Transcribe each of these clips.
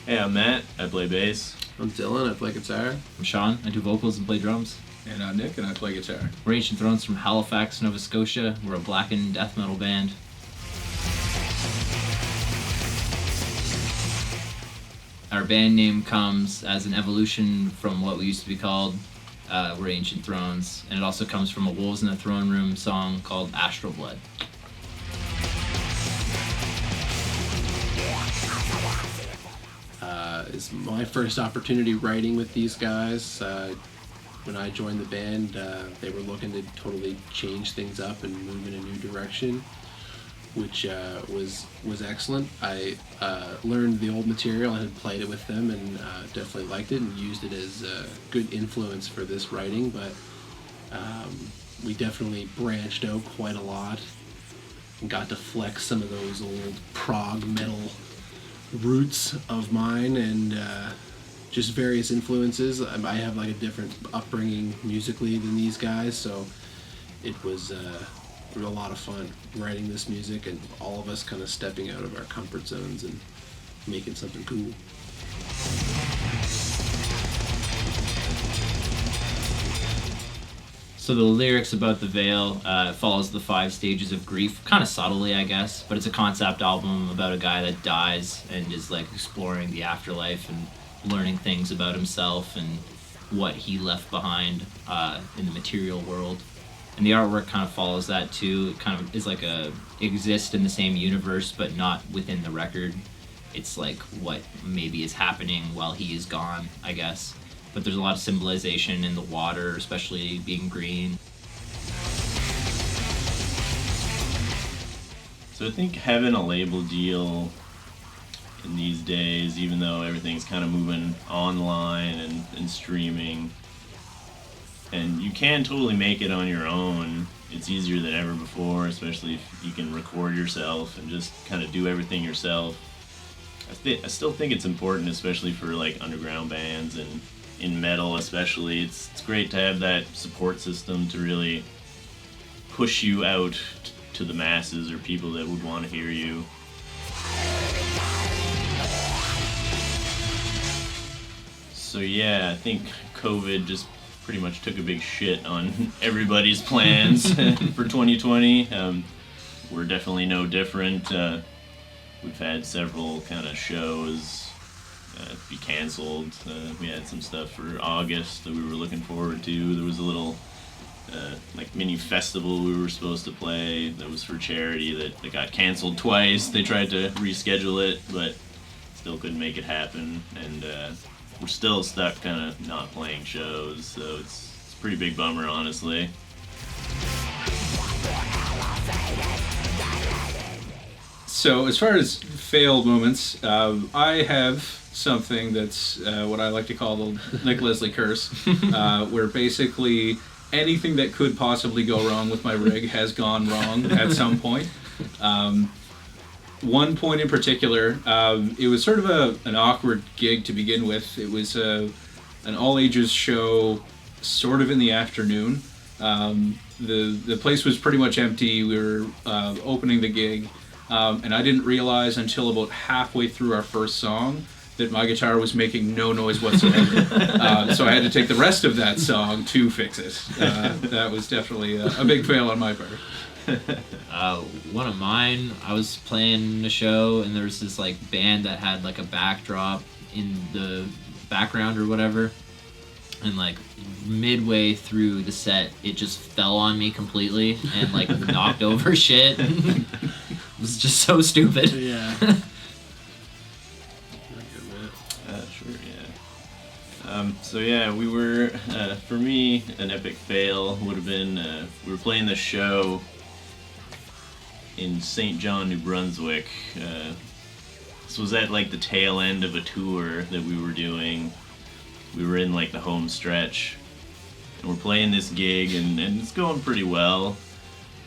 Hey, I'm Matt. I play bass. I'm Dylan. I play guitar. I'm Sean. I do vocals and play drums. And I'm Nick, and I play guitar. We're Ancient Thrones from Halifax, Nova Scotia. We're a blackened death metal band. Our band name comes as an evolution from what we used to be called. We're Ancient Thrones. And it also comes from a Wolves in the Throne Room song called Astral Blood. It's my first opportunity writing with these guys. When I joined the band, they were looking to totally change things up and move in a new direction, which was excellent. I learned the old material and had played it with them, and definitely liked it and used it as a good influence for this writing. But we definitely branched out quite a lot and got to flex some of those old prog metal roots of mine, and just various influences. I have like a different upbringing musically than these guys, so it was a lot of fun writing this music and all of us kind of stepping out of our comfort zones and making something cool. So the lyrics about the Veil follows the 5 stages of grief, kind of subtly, I guess, but it's a concept album about a guy that dies and is like exploring the afterlife and learning things about himself and what he left behind in the material world. And the artwork kind of follows that too. It kind of is like exist in the same universe, but not within the record. It's like what maybe is happening while he is gone, I guess. But there's a lot of symbolization in the water, especially being green. So I think having a label deal in these days, even though everything's kind of moving online and streaming, and you can totally make it on your own, it's easier than ever before, especially if you can record yourself and just kind of do everything yourself. I still think it's important, especially for like underground bands and in metal especially. It's great to have that support system to really push you out to the masses or people that would want to hear you. So yeah, I think COVID just pretty much took a big shit on everybody's plans for 2020. We're definitely no different. We've had several kind of shows be canceled. We had some stuff for August that we were looking forward to. There was a little like mini festival we were supposed to play that was for charity that got canceled twice. They tried to reschedule it, but still couldn't make it happen. And we're still stuck kind of not playing shows, so it's a pretty big bummer, honestly. So as far as failed moments, I have something that's what I like to call the Nick Leslie curse, where basically anything that could possibly go wrong with my rig has gone wrong at some point. One point in particular, it was sort of an awkward gig to begin with. It was an all-ages show sort of in the afternoon. The place was pretty much empty. We were opening the gig, and I didn't realize until about halfway through our first song that my guitar was making no noise whatsoever. So I had to take the rest of that song to fix it. That was definitely a big fail on my part. One of mine, I was playing a show and there was this like band that had like a backdrop in the background or whatever, and like midway through the set it just fell on me completely and like knocked over shit. It was just so stupid. Yeah. Sure, yeah. So yeah, we were, for me, an epic fail would have been, we were playing this show in St. John, New Brunswick. This was at like the tail end of a tour that we were doing. We were in like the home stretch, and we're playing this gig, and it's going pretty well.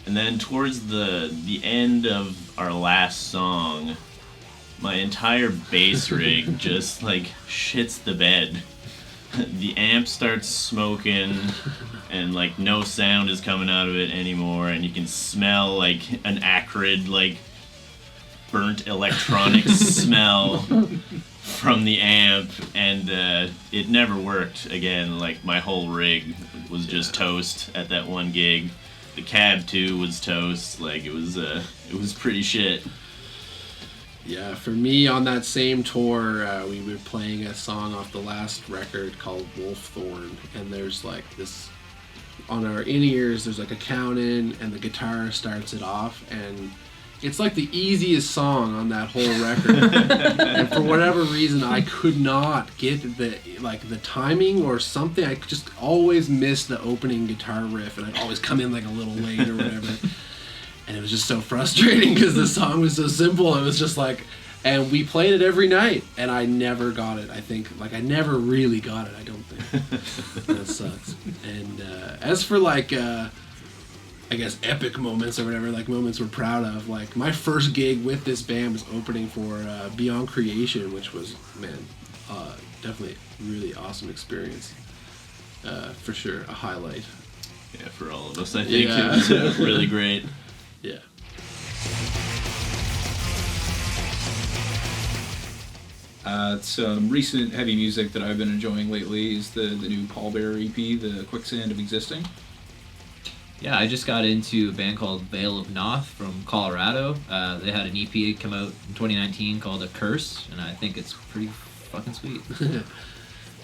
And then towards the end of our last song, my entire bass rig just like shits the bed. The amp starts smoking and like no sound is coming out of it anymore, and you can smell like an acrid like burnt electronics smell from the amp, and it never worked again. Like, my whole rig was just toast at that one gig. The cab too was toast. Like, it was pretty shit. Yeah, for me on that same tour, we were playing a song off the last record called Wolfthorn, and there's like this on our in-ears, there's like a count in, and the guitar starts it off, and it's like the easiest song on that whole record. And for whatever reason, I could not get the timing or something. I just always missed the opening guitar riff, and I'd always come in like a little late or whatever. And it was just so frustrating because the song was so simple. It was just like, and we played it every night, and I never got it. I think, like, I never really got it, I don't think. That sucks. And as for, like, I guess epic moments or whatever, like moments we're proud of, like, my first gig with this band was opening for Beyond Creation, which was, man, definitely a really awesome experience. For sure, a highlight. Yeah, for all of us, I think it was really great. Yeah. Some recent heavy music that I've been enjoying lately is the new Paul Bearer EP, The Quicksand of Existing. Yeah, I just got into a band called Veil of Noth from Colorado. They had an EP come out in 2019 called A Curse, and I think it's pretty fucking sweet.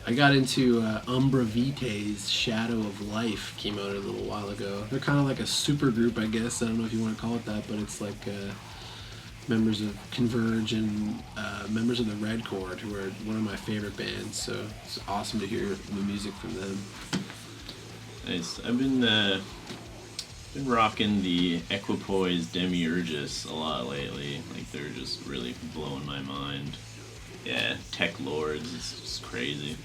I got into Umbra Vitae's Shadow of Life, came out a little while ago. They're kind of like a super group, I guess. I don't know if you want to call it that, but it's like members of Converge and members of the Red Chord, who are one of my favorite bands. So it's awesome to hear new music from them. Nice. I've been rocking the Equipoise Demiurgus a lot lately. Like, they're just really blowing my mind. Yeah, Tech Lords, it's just crazy.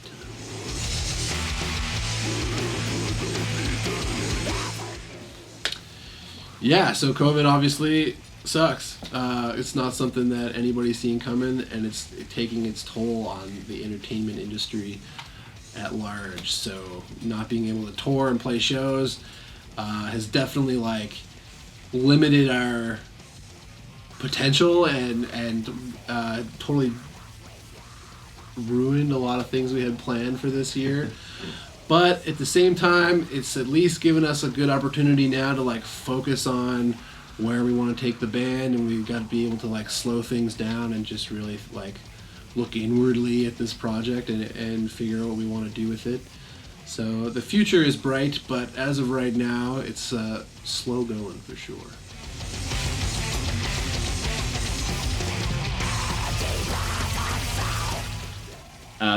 Yeah, so COVID obviously sucks. It's not something that anybody's seen coming, and it's taking its toll on the entertainment industry at large. So not being able to tour and play shows has definitely like limited our potential and totally ruined a lot of things we had planned for this year. But at the same time, it's at least given us a good opportunity now to like focus on where we want to take the band, and we've got to be able to like slow things down and just really like look inwardly at this project and figure out what we want to do with it. So the future is bright, but as of right now, it's slow going for sure.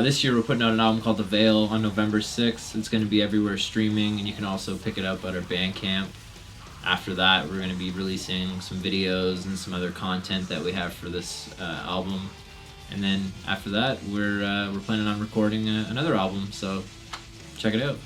This year we're putting out an album called The Veil on November 6th. It's going to be everywhere streaming, and you can also pick it up at our Bandcamp. After that, we're going to be releasing some videos and some other content that we have for this album. And then after that, we're planning on recording another album, so check it out.